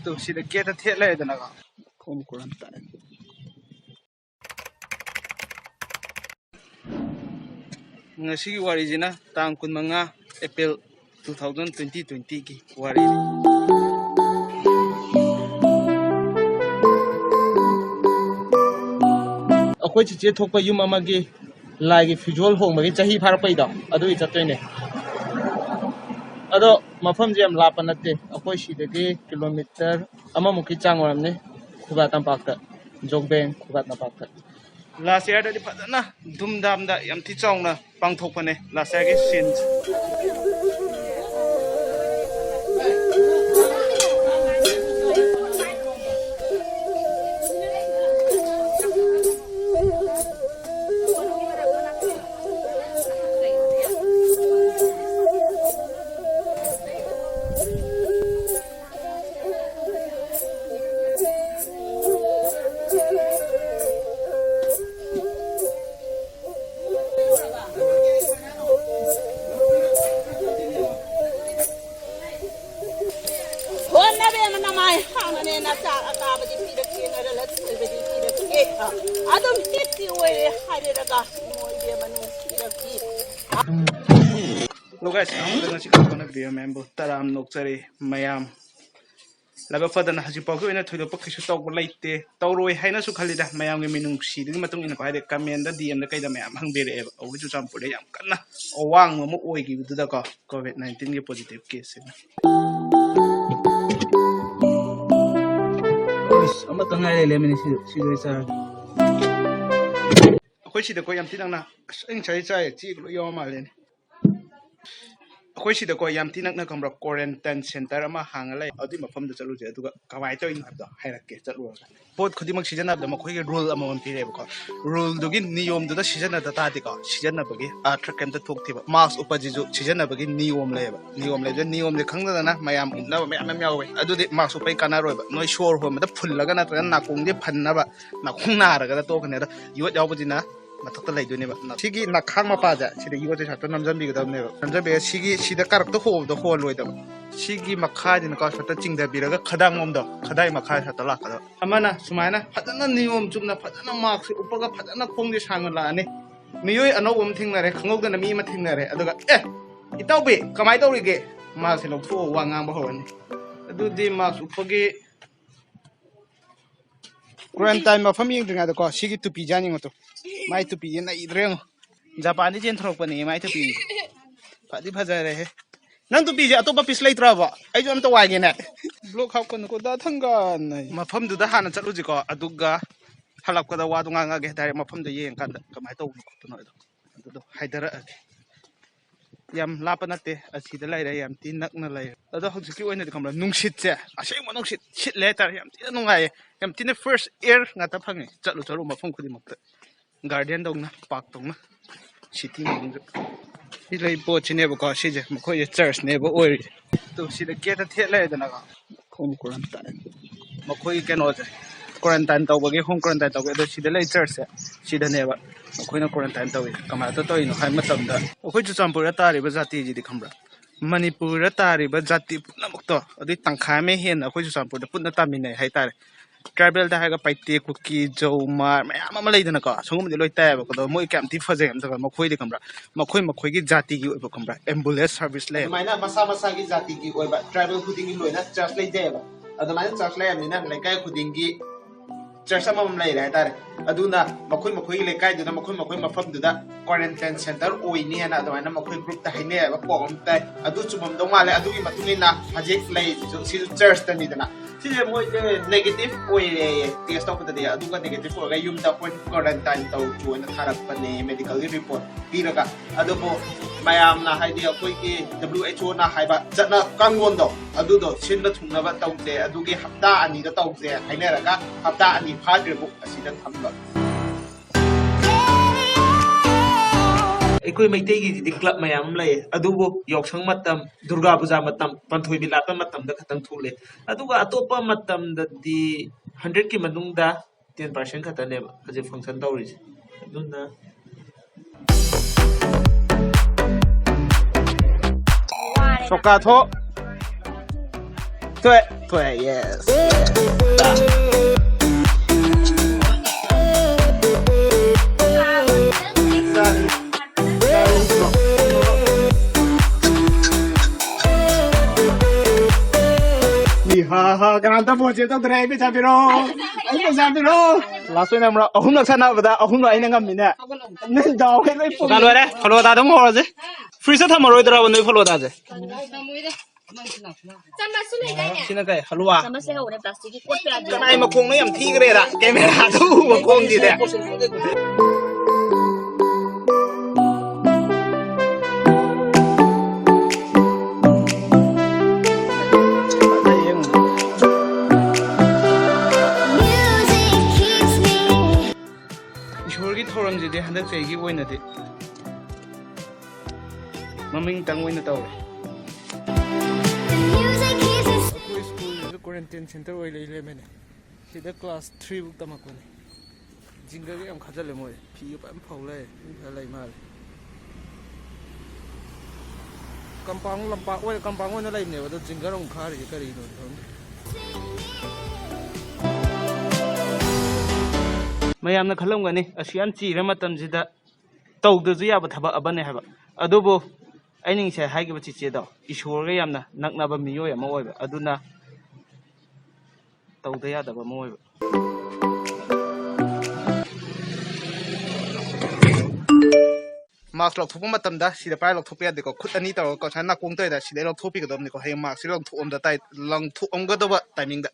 또 시대 깨다 튀어야 되나가 홈 quarantine ngasi warijina tang kun manga April 2020 ki wari akhoi chi thokpa yum amagi lagi visual hong magi chahi phar pai da adu I chatne ado mafam jam lapa natte akhoi sidagi kilometer ama muki chang waramne khubatan pakta jogbeng khubatna pakta last year da di padana dumdam da yam thi chongna pangthokpane last year ge sins Look guys, I'm going to video member taram nokchari mayam laba fadana haji pawku ina thoido pakhisu tawb laite tawroi haina su khalida mayam ge minung sidigi matung ina paide comment da dm da kaida mayam hangbere eba ogu Churachandpur yam kanna owang mo oigi biduda ko Covid-19 ge positive case ama tangai le mini si sa akhoi sida ko yam tinang na asing chai chi lo yo ma le akhoi sida ko yam tinak na kamra quarantine center ama hangalai adi mafam da chalu je aduga kawai to in habda hairakke chalu pot khudimak season abda makhoi ge rule ama on pire ko rule dugi niyom du da season da ta di ko season na bagi atra kem da thok thiba mask upajiju season na bagi niyom le je niyom le khangda na mayam inna mayam yawe adudi mask upai kana roi ba noi shor ho ma da phullaga na tra na kong je phanna ba na khung na ra ga da to khane da yot yaw bujina mathakta lai dune ba sigi na khang ma pa ja sida yuwa je sato namjam bi ga ne ba namjam be sigi sida karak to ho do ho loi da sigi makha din ka sata chingda bi ra ga khadang mom do khadai makha sata la ka amana sumaina phadana niyom chumna phadana marks upaga phadana khong je sang la ani miyoi ano um thingna re khangok da na mi ma thingna re aduga itaw be kamai taw ri ge ma se lo tho wa ngang ba ho ni adu di marks upagi quarantine ma faming dinga da ko sigi tupi jani ngoto mai tupi na idreng Japan jen throk pani mai tupi phadi phajare he nang tupi je atopa pis lai traba ai jom to wa ge na block hap kon ko da thanga nai mafam du da hana chalu ji ko aduga halap ko da wa du nga ge dai mafam da yeng kan da kamai to ko to no do haidara yam lapa nate asi da lai ra yam tin nak na lai ado hojiki ki oina de kamra nungsit che asai mo nungsit shit letter yam tin nungai yam tin first air nga ta phangi chalu mafam khudi mak garden dong na park dong na city mong si lai po chine ba ko si je mako ye church ne ba oi to si da ke ta the lai da na ka home quarantine mako ye ken o je quarantine taw ba ge home quarantine taw ge do si da lai church si da ne ba mako na quarantine taw kama to ino hai matam da akoi Churachandpur ta ri ba jati ji di khambra Manipur ta ri ba jati puna mak to adi tangkha me hen akoi Churachandpur da puna ta min nei hai tare tribal da haga paite kuki jomar mayam ama leidana ko sungum de loi ta ba ko moi kam ti faje am da makhoi de kamra makhoi gi jati gi oiba kamra ambulance service le maina masa gi jati gi oiba tribal khuding gi loina church lei de ba adamaina church le amina laikai khuding gi church amam lei ra tare aduna makhoi le kai duna makhoi mafam duda quarantine center oini ana adamaina makhoi group ta haine ba pom ta adu chumam dong male adu gi matungina hajek lei si church ta ni dana si moi negative oi test to ta dia aduga negative ko ga yum da point quarantine to chu na tharak pani medical report piraga adubo mayam na idea koi ki WHO na haiba jana kangon do adudo sin da thungna ba tawje adugi hafta ani da tawje haineraga hafta ani phadre bu asida thamba ekoi maitai gi club mayam lay adubo yoksang matam durga puja matam panthoi bilata matam da khatang thule aduga atopa matam da di 100 ki manung da 10% khatane haje function tawri aduna soka tho to ꯂꯧꯊꯣꯛꯑꯦ yes Kananta po siya ito, drive sabi ro. Ay, sabi ro. Last one naman, ahun nagsana ba da? Ahun na inang kami na. Nandaw kayo ay po. Kalo re, follow da dong ho je. Freeze ta maro idra wano follow da je. Sina kay halwa. Kanay makong na yam tigre ra. Camera tu makong di de. Thoramjidi handak chaigi oinadi maming tang oina taw akoi school quarantine center oi leile mene sida class 3 buk tamakone jinga ge am khajale moi phi pam phaule lai mal kampang lampa oi kampang oi na lai ne wado jinga rong khari kari no mayamna khalamgani asian chira matamjida tawdaju yaba thaba abane haba adubo aining se haigi bachi chedo ishorga yamna naknaba miyoy ama oiba aduna tawda yadaba moiba mask lok thopa matamda sida pai lok thopa yade ko khut ani taw ko chana kong toy da sida lok thopi gadom ni ko hay mask lok thom da tai lang thom ga da timing da